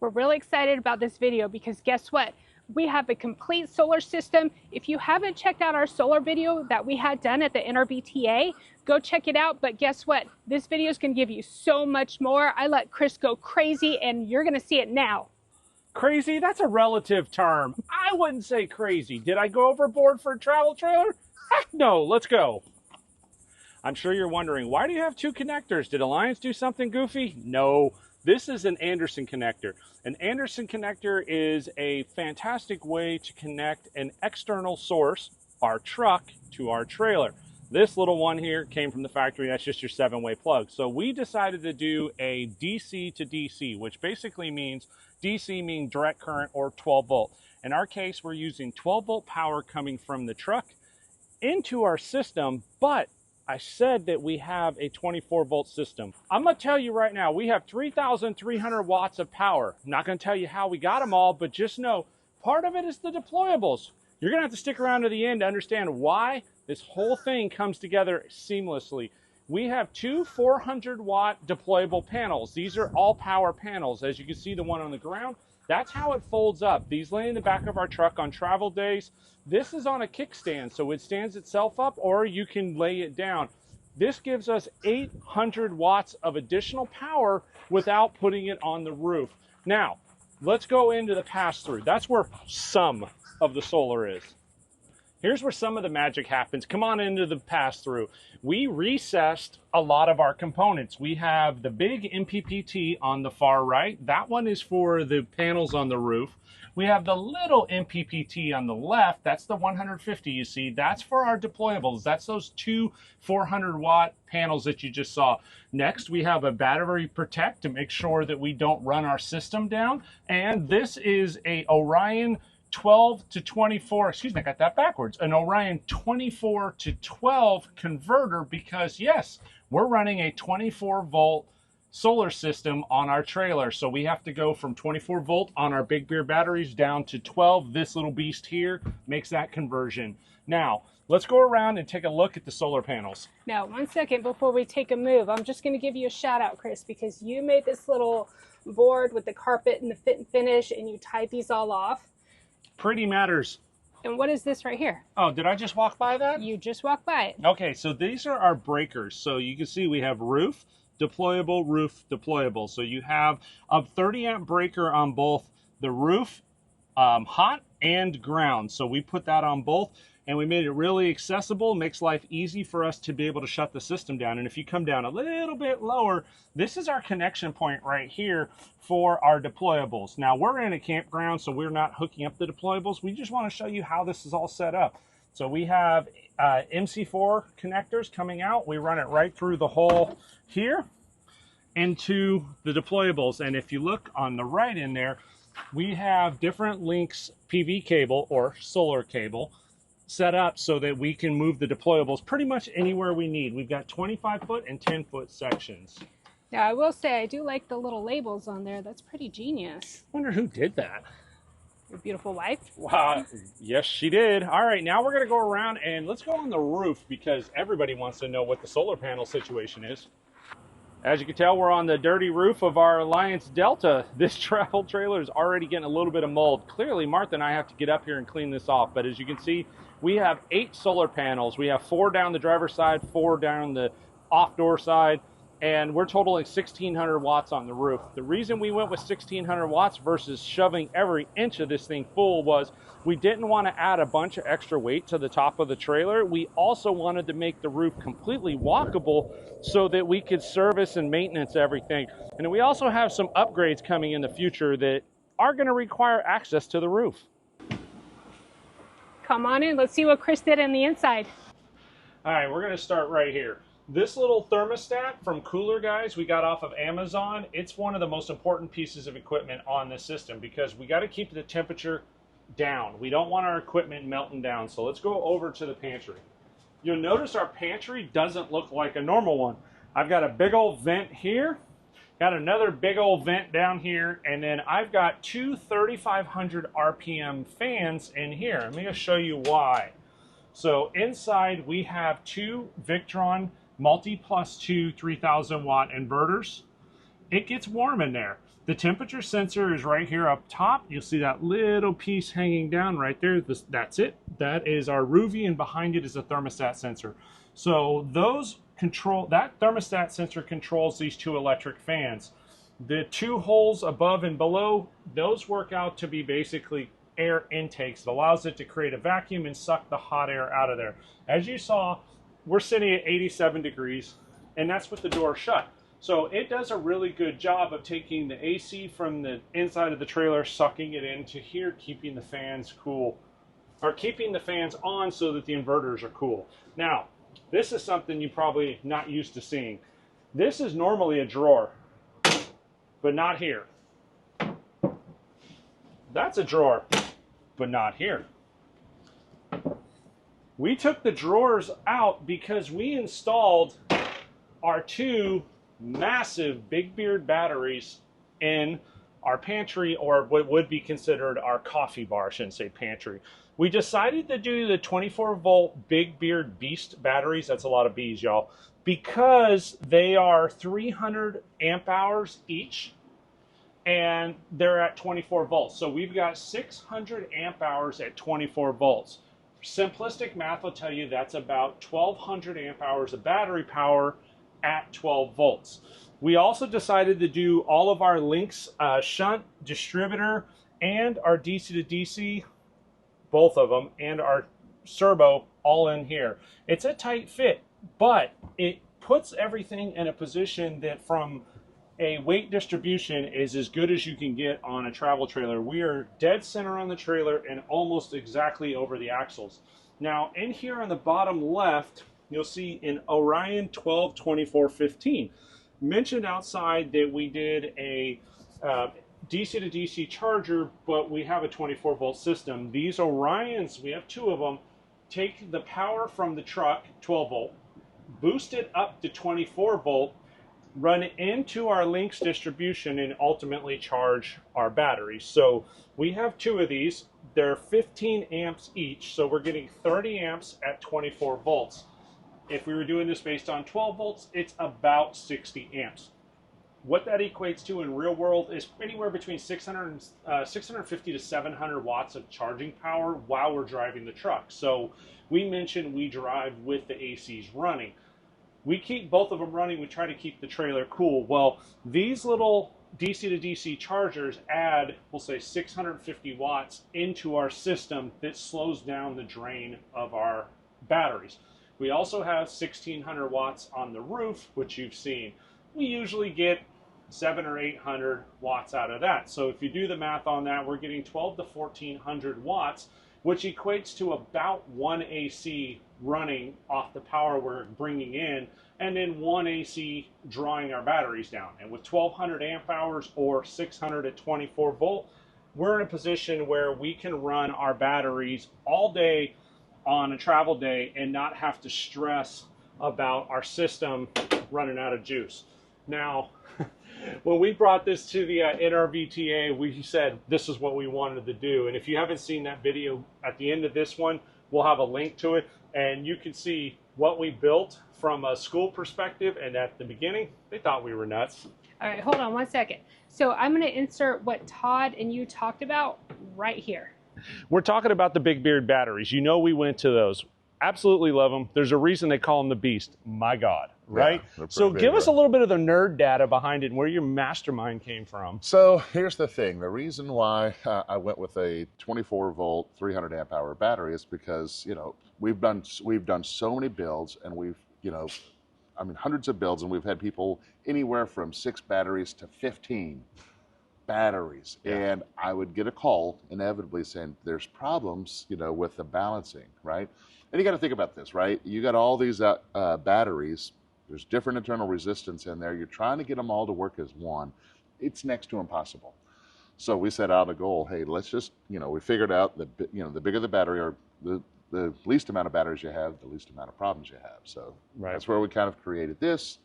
We're really excited about this video because guess what? We have a complete solar system. If you haven't checked out our solar video that we had done at the NRBTA, go check it out. But guess what? This video is going to give you so much more. I let Chris go crazy and you're going to see it now. Crazy? That's a relative term. I wouldn't say crazy. Did I go overboard for a travel trailer? Heck no, let's go. I'm sure you're wondering, why do you have two connectors? Did Alliance do something goofy? No, this is an Anderson connector. An Anderson connector is a fantastic way to connect an external source, our truck, to our trailer. This little one here came from the factory. That's just your 7-way plug. So we decided to do a DC to DC, which basically means DC meaning direct current or 12 volt. In our case, we're using 12 volt power coming from the truck into our system, but I said that we have a 24 volt system. I'm gonna tell you right now, we have 3,300 watts of power. I'm not gonna tell you how we got them all, but just know part of it is the deployables. You're gonna have to stick around to the end to understand why this whole thing comes together seamlessly. We have two 400 watt deployable panels. These are all power panels. As you can see, the one on the ground, that's how it folds up. These lay in the back of our truck on travel days. This is on a kickstand, so it stands itself up, or you can lay it down. This gives us 800 watts of additional power without putting it on the roof. Now, let's go into the pass-through. That's where some of the solar is. Here's where some of the magic happens. Come on into the pass-through. We recessed a lot of our components. We have the big MPPT on the far right. That one is for the panels on the roof. We have the little MPPT on the left. That's the 150 you see. That's for our deployables. That's those two 400 watt panels that you just saw. Next, we have a battery protect to make sure that we don't run our system down. And this is a Orion 12 to 24, excuse me, I got that backwards, an Orion 24 to 12 converter because yes, we're running a 24 volt solar system on our trailer. So we have to go from 24 volt on our Big Beer batteries down to 12. This little beast here makes that conversion. Now, let's go around and take a look at the solar panels. Now, 1 second before we take a move, I'm just going to give you a shout out, Chris, because you made this little board with the carpet and the fit and finish and you tied these all off. Pretty matters. And what is this right here? Oh, did I just walk by that? You just walked by it. Okay, so these are our breakers. So you can see we have roof, deployable, roof, deployable. So you have a 30 amp breaker on both the roof, hot and ground. So we put that on both and we made it really accessible, makes life easy for us to be able to shut the system down. And if you come down a little bit lower, this is our connection point right here for our deployables. Now we're in a campground, so we're not hooking up the deployables. We just want to show you how this is all set up. So we have MC4 connectors coming out. We run it right through the hole here into the deployables. And if you look on the right in there, we have different lengths PV cable or solar cable set up so that we can move the deployables pretty much anywhere we need. We've got 25-foot and 10-foot sections. Now, I will say I do like the little labels on there. That's pretty genius. Wonder who did that. Your beautiful wife? Wow, yes, she did. All right, now we're going to go around and let's go on the roof because everybody wants to know what the solar panel situation is. As you can tell, we're on the dirty roof of our Alliance Delta. This travel trailer is already getting a little bit of mold. Clearly, Martha and I have to get up here and clean this off. But as you can see, we have 8 solar panels. We have 4 down the driver's side, 4 down the off-door side, and we're totaling 1,600 watts on the roof. The reason we went with 1,600 watts versus shoving every inch of this thing full was we didn't want to add a bunch of extra weight to the top of the trailer. We also wanted to make the roof completely walkable so that we could service and maintenance everything. And we also have some upgrades coming in the future that are going to require access to the roof. Come on in. Let's see what Chris did on the inside. All right, we're going to start right here. This little thermostat from Cooler Guys we got off of Amazon. It's one of the most important pieces of equipment on this system because we got to keep the temperature down. We don't want our equipment melting down. So let's go over to the pantry. You'll notice our pantry doesn't look like a normal one. I've got a big old vent here, got another big old vent down here, and then I've got two 3,500 RPM fans in here. I'm going to show you why. So inside we have 2 Victron Multi Plus 2 3,000 watt inverters. It gets warm in there. The temperature sensor is right here up top. You'll see that little piece hanging down right there. That's it. That is our Rouvy, and behind it is a thermostat sensor. So that thermostat sensor controls these two electric fans. The two holes above and below, those work out to be basically air intakes. It allows it to create a vacuum and suck the hot air out of there. As you saw, we're sitting at 87 degrees, and that's with the door shut. So it does a really good job of taking the AC from the inside of the trailer, sucking it into here, keeping the fans cool, or keeping the fans on so that the inverters are cool. Now, this is something you're probably not used to seeing. This is normally a drawer, but not here. That's a drawer, but not here. We took the drawers out because we installed our two massive Big Beard batteries in our pantry, or what would be considered our coffee bar. I shouldn't say pantry. We decided to do the 24-volt Big Beard Beast batteries. That's a lot of B's, y'all, because they are 300 amp hours each, and they're at 24 volts. So we've got 600 amp hours at 24 volts. Simplistic math will tell you that's about 1,200 amp hours of battery power at 12 volts. We also decided to do all of our Lynx shunt, distributor, and our DC to DC, both of them, and our servo all in here. It's a tight fit, but it puts everything in a position that from a weight distribution is as good as you can get on a travel trailer. We are dead center on the trailer and almost exactly over the axles. Now, in here on the bottom left, you'll see an Orion 122415. Mentioned outside that we did a DC to DC charger, but we have a 24 volt system. These Orions, we have two of them, take the power from the truck, 12 volt, boost it up to 24 volt, run into our Lynx distribution, and ultimately charge our batteries. So we have two of these. They're 15 amps each, so we're getting 30 amps at 24 volts. If we were doing this based on 12 volts, it's about 60 amps. What that equates to in real world is anywhere between 650 to 700 watts of charging power while we're driving the truck. So we mentioned we drive with the ACs running. We keep both of them running. We try to keep the trailer cool. Well, these little DC to DC chargers add, we'll say, 650 watts into our system that slows down the drain of our batteries. We also have 1,600 watts on the roof, which you've seen. We usually get 700 or 800 watts out of that. So if you do the math on that, we're getting 12 to 1,400 watts, which equates to about one AC running off the power we're bringing in, and then one AC drawing our batteries down. And with 1,200 amp hours or 600 at 24 volt, we're in a position where we can run our batteries all day on a travel day and not have to stress about our system running out of juice. Now, when we brought this to the NRVTA, we said this is what we wanted to do. And if you haven't seen that video, at the end of this one, we'll have a link to it, and you can see what we built from a school perspective. And at the beginning, they thought we were nuts. All right, hold on one second. So I'm going to insert what Todd and you talked about right here. We're talking about the Big Beard batteries. You know, we went to those. Absolutely love them. There's a reason they call them the Beast. My God, right? Yeah, so give us a little bit of the nerd data behind it and where your mastermind came from. So here's the thing. The reason why I went with a 24 volt, 300 amp hour battery is because, you know, we've done so many builds, and we've, you know, I mean, hundreds of builds, and we've had people anywhere from 6 batteries to 15 batteries. Yeah. And I would get a call inevitably saying there's problems, you know, with the balancing, right? And you got to think about this, right? You got all these batteries. There's different internal resistance in there. You're trying to get them all to work as one. It's next to impossible. So we set out a goal. Hey, let's just, you know, we figured out that, you know, the bigger the battery, or the least amount of batteries you have, the least amount of problems you have. So that's where we kind of created this.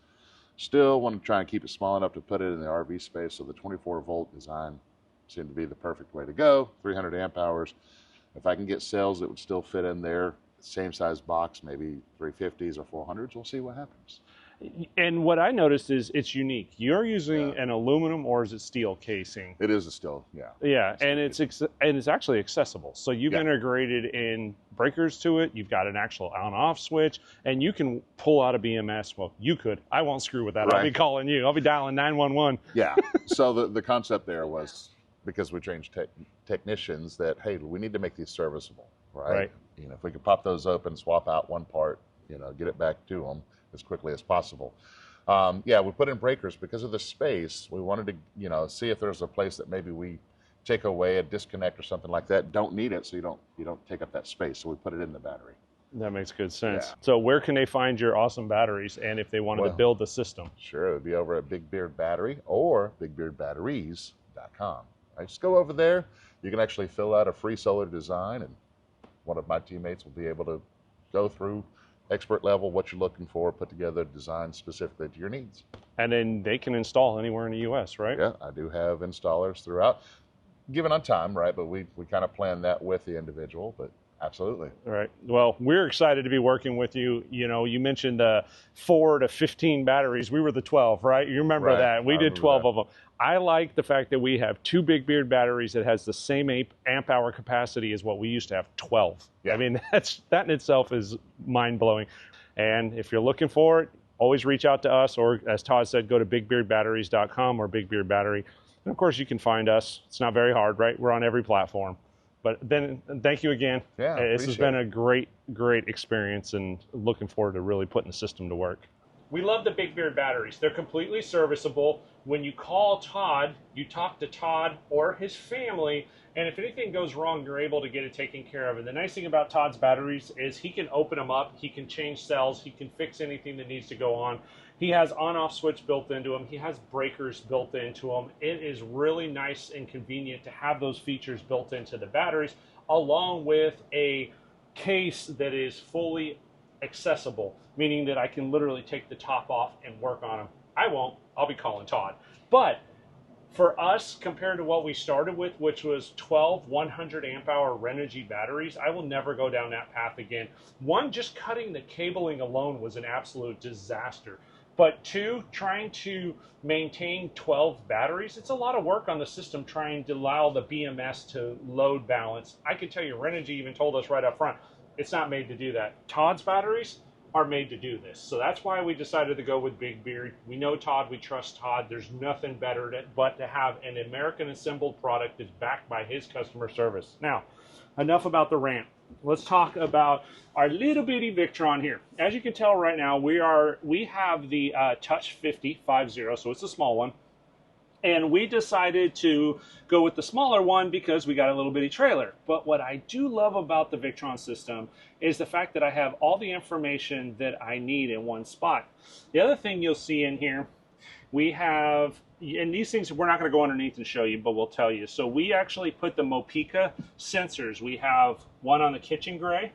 Still want to try and keep it small enough to put it in the RV space. So the 24 volt design seemed to be the perfect way to go. 300 amp hours. If I can get cells that would still fit in there, same size box, maybe 350s or 400s, we'll see what happens. And what I noticed is it's unique. You're using an aluminum, or is it steel casing? It is a steel, yeah. Yeah, and it's actually accessible. So you've integrated in breakers to it. You've got an actual on-off switch, and you can pull out a BMS. Well, you could. I won't screw with that. Right. I'll be calling you. I'll be dialing 911. Yeah. So the concept there was, because we trained technicians, that hey, we need to make these serviceable, right? You know, if we could pop those open, swap out one part, you know, get it back to them as quickly as possible. Yeah, we put in breakers because of the space. We wanted to, you know, see if there's a place that maybe we take away a disconnect or something like that. Don't need it, so you don't take up that space. So we put it in the battery. That makes good sense. Yeah. So where can they find your awesome batteries, and if they wanted to build the system? Sure, it would be over at Big Beard Battery or BigBeardBatteries.com. Right, just go over there. You can actually fill out a free solar design, and one of my teammates will be able to go through expert level what you're looking for, put together a design specifically to your needs. And then they can install anywhere in the U.S., right? Yeah, I do have installers throughout, given on time, right? But we kind of plan that with the individual, but absolutely. Right. Well, we're excited to be working with you. You know, you mentioned 4 to 15 batteries. We were the 12, right? You remember that. We did 12 of them. I like the fact that we have 2 Big Beard batteries that has the same amp hour capacity as what we used to have, 12. Yeah. I mean, that in itself is mind-blowing. And if you're looking for it, always reach out to us, or as Todd said, go to BigBeardBatteries.com or Big Beard Battery. And of course, you can find us. It's not very hard, right? We're on every platform. But then, thank you again. Yeah, this has been a great experience, and looking forward to really putting the system to work. We love the Big Beard batteries. They're completely serviceable. When you call Todd, you talk to Todd or his family, and if anything goes wrong, you're able to get it taken care of. And the nice thing about Todd's batteries is he can open them up, he can change cells, he can fix anything that needs to go on. He has on-off switch built into him. He has breakers built into him. It is really nice and convenient to have those features built into the batteries, along with a case that is fully accessible, meaning that I can literally take the top off and work on them. I won't. I'll be calling Todd. But for us, compared to what we started with, which was 12 100 amp hour Renogy batteries, I will never go down that path again. One, just cutting the cabling alone was an absolute disaster. But 2, trying to maintain 12 batteries, it's a lot of work on the system trying to allow the BMS to load balance. I can tell you, Renogy even told us right up front, it's not made to do that. Todd's batteries are made to do this. So that's why we decided to go with Big Beard. We know Todd, we trust Todd. There's nothing better but to have an American assembled product that's backed by his customer service. Now, enough about the ramp. Let's talk about our little bitty Victron here. As you can tell right now, we have the Touch 50, so it's a small one. And we decided to go with the smaller one because we got a little bitty trailer. But what I do love about the Victron system is the fact that I have all the information that I need in one spot. The other thing you'll see in here, we have, and these things we're not going to go underneath and show you, but we'll tell you. So we actually put the Mopica sensors. We have one on the kitchen gray,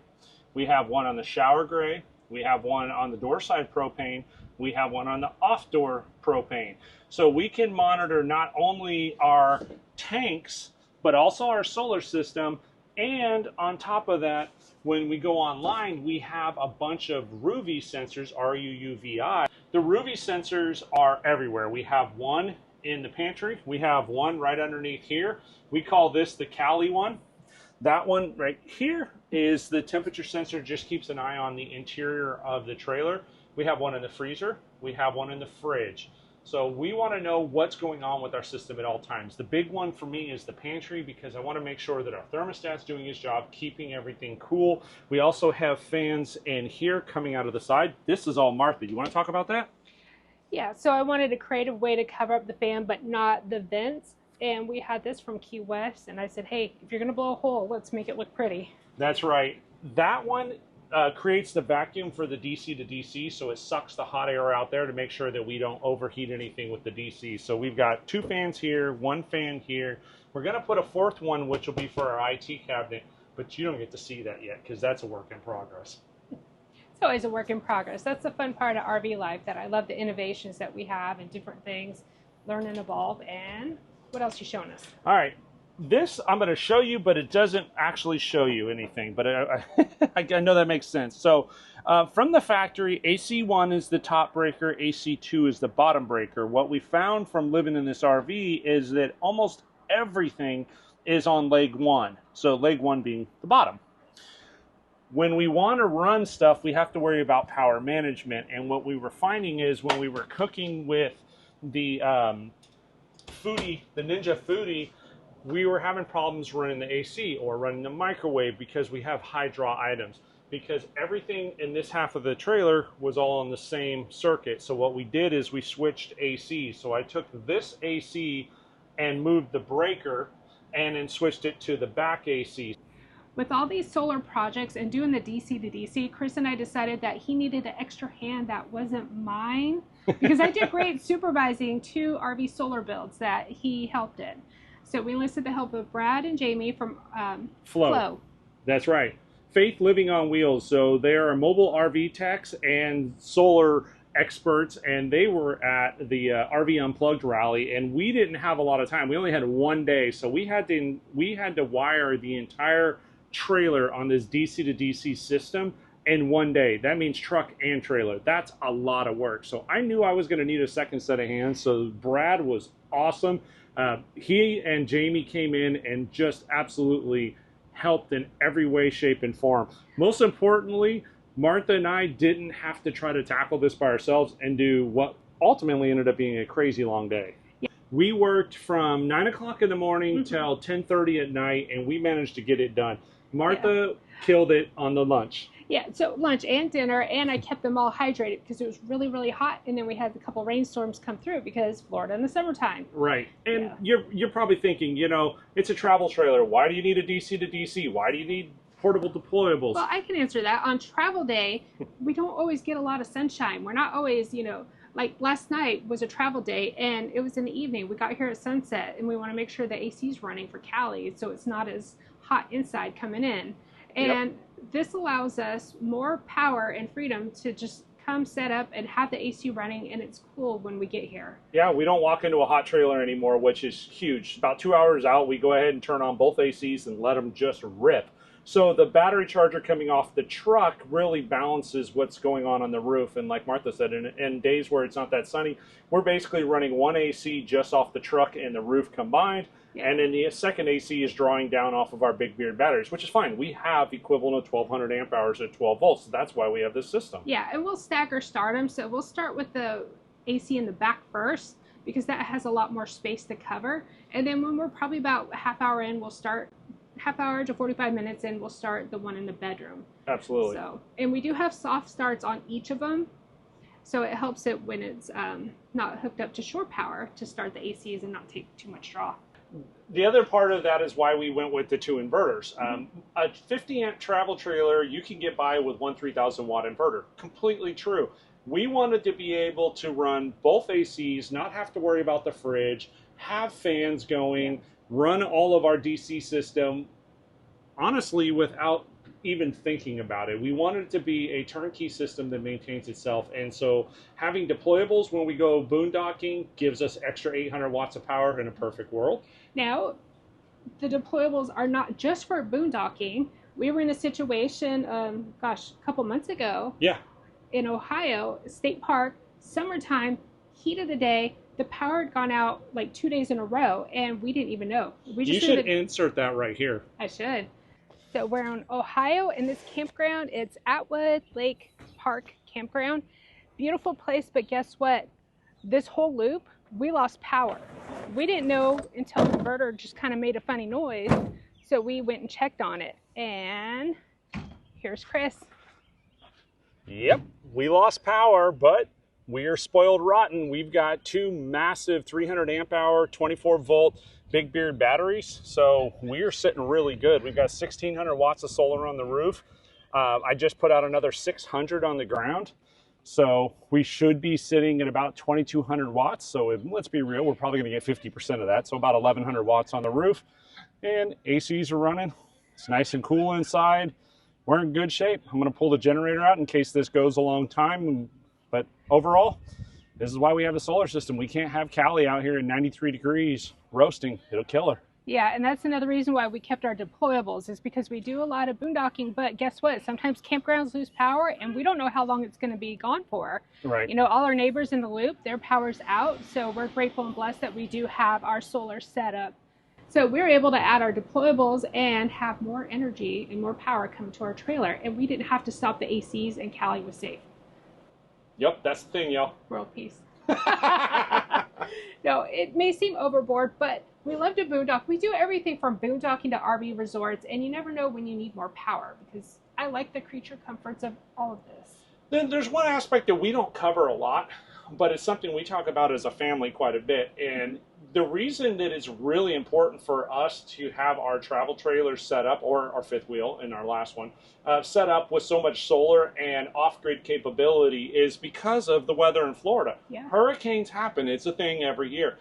we have one on the shower gray, we have one on the door side propane, we have one on the off door propane. So we can monitor not only our tanks, but also our solar system. And on top of that, when we go online, we have a bunch of RUVI sensors, R-U-U-V-I. The RUVI sensors are everywhere. We have one in the pantry. We have one right underneath here. We call this the Cali one. That one right here is the temperature sensor, just keeps an eye on the interior of the trailer. We have one in the freezer. We have one in the fridge. So we want to know what's going on with our system at all times. The big one for me is the pantry, because I want to make sure that our thermostat's doing its job, keeping everything cool. We also have fans in here coming out of the side. This is all Martha. You want to talk about that? Yeah, so I wanted a creative way to cover up the fan, but not the vents. And we had this from Key West, and I said, hey, if you're going to blow a hole, let's make it look pretty. That's right. That one creates the vacuum for the DC to DC, so it sucks the hot air out there to make sure that we don't overheat anything with the DC. So we've got 2 fans here, 1 fan here. We're going to put a 4th one, which will be for our IT cabinet, but you don't get to see that yet because that's a work in progress. It's always a work in progress. That's the fun part of RV life, that I love the innovations that we have and different things, learn and evolve. And what else are you showing us? All right. This I'm going to show you, but it doesn't actually show you anything. But I know that makes sense. So from the factory, AC1 is the top breaker, AC2 is the bottom breaker. What we found from living in this RV is that almost everything is on leg 1. So leg 1 being the bottom. When we want to run stuff, we have to worry about power management. And what we were finding is when we were cooking with the Foodie, the Ninja Foodie, we were having problems running the AC or running the microwave because we have high draw items. Because everything in this half of the trailer was all on the same circuit. So what we did is we switched AC. So I took this AC and moved the breaker and then switched it to the back AC. With all these solar projects and doing the DC to DC, Chris and I decided that he needed an extra hand that wasn't mine, because I did great supervising 2 RV solar builds that he helped in. So we enlisted the help of Brad and Jamie from Flow. That's right. Faith Living on Wheels. So they are mobile RV techs and solar experts, and they were at the RV Unplugged rally, and we didn't have a lot of time. We only had 1 day, so we had to wire the entire trailer on this DC to DC system in 1 day. That means truck and trailer. That's a lot of work. So I knew I was going to need a second set of hands. So Brad was awesome. He and Jamie came in and just absolutely helped in every way, shape, and form. Most importantly, Martha and I didn't have to try to tackle this by ourselves and do what ultimately ended up being a crazy long day. Yeah. We worked from 9 o'clock in the morning till 10:30 at night, and we managed to get it done. Martha killed it on the lunch. Yeah, so lunch and dinner, and I kept them all hydrated because it was really, really hot, and then we had a couple rainstorms come through because Florida in the summertime. Right, and you're probably thinking, you know, it's a travel trailer. Why do you need a DC to DC? Why do you need portable deployables? Well, I can answer that. On travel day, we don't always get a lot of sunshine. We're not always, you know, like last night was a travel day, and it was in the evening. We got here at sunset, and we want to make sure the AC is running for Cali, so it's not as hot inside coming in. And this allows us more power and freedom to just come set up and have the AC running, and it's cool when we get here. Yeah, we don't walk into a hot trailer anymore, which is huge. About 2 hours out, we go ahead and turn on both ACs and let them just rip. So the battery charger coming off the truck really balances what's going on the roof. And like Martha said, in days where it's not that sunny, we're basically running one AC just off the truck and the roof combined. Yeah. And then the second AC is drawing down off of our Big Beard batteries, which is fine. We have equivalent of 1,200 amp hours at 12 volts. So that's why we have this system. Yeah, and we'll stagger start them. So we'll start with the AC in the back first, because that has a lot more space to cover. And then when we're probably about a half hour in, we'll start half hour to 45 minutes in, we'll start the one in the bedroom. Absolutely. So, and we do have soft starts on each of them. So it helps it when it's not hooked up to shore power to start the ACs and not take too much draw. The other part of that is why we went with the 2 inverters. A 50 amp travel trailer, you can get by with one 3,000 watt inverter. Completely true. We wanted to be able to run both ACs, not have to worry about the fridge, have fans going, run all of our DC system, honestly, without even thinking about it. We wanted it to be a turnkey system that maintains itself. And so having deployables when we go boondocking gives us extra 800 watts of power in a perfect world. Now, the deployables are not just for boondocking. We were in a situation, a couple months ago. Yeah. In Ohio, State Park, summertime, heat of the day, the power had gone out like 2 days in a row, and we didn't even know. We just You should insert that right here. I should. So we're in Ohio in this campground. It's Atwood Lake Park Campground. Beautiful place, but guess what? This whole loop, we lost power. We didn't know until the inverter just kind of made a funny noise. So we went and checked on it. And here's Chris. Yep, we lost power, but we are spoiled rotten. We've got 2 massive 300 amp hour, 24 volt Big Beard batteries. So we are sitting really good. We've got 1,600 watts of solar on the roof. I just put out another 600 on the ground. So we should be sitting at about 2,200 watts. So let's be real, we're probably gonna get 50% of that. So about 1,100 watts on the roof, and ACs are running. It's nice and cool inside. We're in good shape. I'm gonna pull the generator out in case this goes a long time. But overall, this is why we have a solar system. We can't have Callie out here at 93 degrees roasting. It'll kill her. Yeah, and that's another reason why we kept our deployables is because we do a lot of boondocking, but guess what? Sometimes campgrounds lose power and we don't know how long it's going to be gone for. Right. You know, all our neighbors in the loop, their power's out, so we're grateful and blessed that we do have our solar set up. So we were able to add our deployables and have more energy and more power come to our trailer, and we didn't have to stop the ACs, and Cali was safe. Yep, that's the thing, y'all. World peace. No, it may seem overboard, but we love to boondock. We do everything from boondocking to RV resorts, and you never know when you need more power because I like the creature comforts of all of this. Then there's one aspect that we don't cover a lot, but it's something we talk about as a family quite a bit. And the reason that it's really important for us to have our travel trailers set up, or our fifth wheel in our last one, set up with so much solar and off-grid capability is because of the weather in Florida. Yeah. Hurricanes happen. It's a thing every year.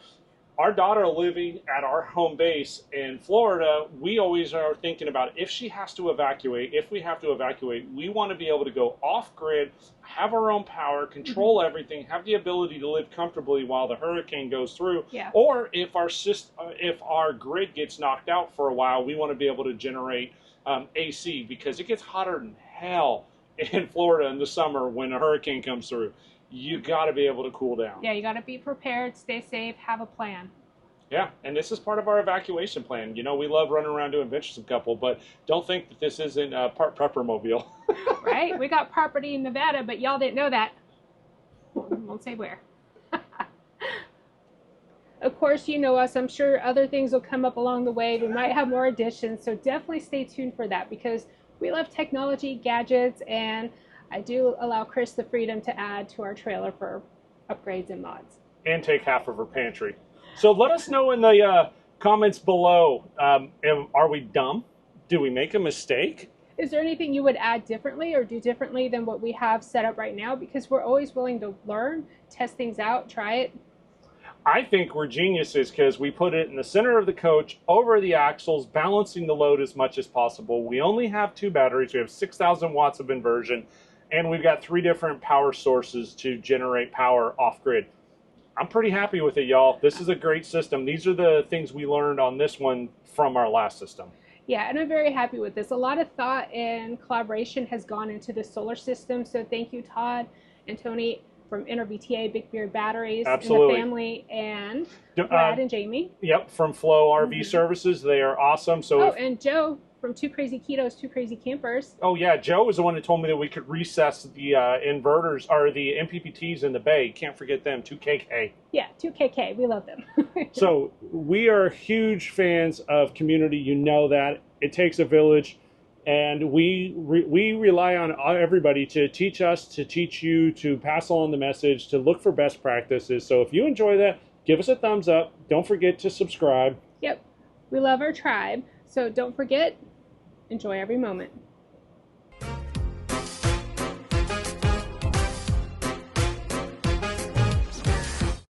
Our daughter living at our home base in Florida, we always are thinking about if she has to evacuate, if we have to evacuate, we want to be able to go off grid, have our own power, control everything, have the ability to live comfortably while the hurricane goes through. Yeah. Or if our grid gets knocked out for a while, we want to be able to generate AC because it gets hotter than hell in Florida in the summer when a hurricane comes through. You got to be able to cool down. Yeah, you got to be prepared, stay safe, have a plan. Yeah, and this is part of our evacuation plan. You know, we love running around doing Adventures of Couple, but don't think that this isn't a part prepper mobile. Right? We got property in Nevada, but y'all didn't know that. Won't say where. Of course, you know us. I'm sure other things will come up along the way. We might have more additions, so definitely stay tuned for that because we love technology, gadgets, and I do allow Chris the freedom to add to our trailer for upgrades and mods. And take half of her pantry. So let us know in the comments below, are we dumb? Do we make a mistake? Is there anything you would add differently or do differently than what we have set up right now? Because we're always willing to learn, test things out, try it. I think we're geniuses because we put it in the center of the coach, over the axles, balancing the load as much as possible. We only have 2 batteries. We have 6,000 watts of inversion. And we've got 3 different power sources to generate power off-grid. I'm pretty happy with it, y'all. This is a great system. These are the things we learned on this one from our last system. Yeah, and I'm very happy with this. A lot of thought and collaboration has gone into the solar system. So thank you, Todd and Tony from NRBTA, Big Beard Batteries, Absolutely. And the family, and Brad and Jamie. Yep, from Flow RV Services. They are awesome. So and Joe from Two Crazy Ketos, Two Crazy Campers. Oh yeah, Joe was the one that told me that we could recess the inverters or the MPPTs in the bay. Can't forget them, 2KK. Yeah, 2KK. We love them. So we are huge fans of community. You know that. It takes a village, and we rely on everybody to teach us, to teach you, to pass along the message, to look for best practices. So if you enjoy that, give us a thumbs up. Don't forget to subscribe. Yep. We love our tribe. So don't forget, enjoy every moment.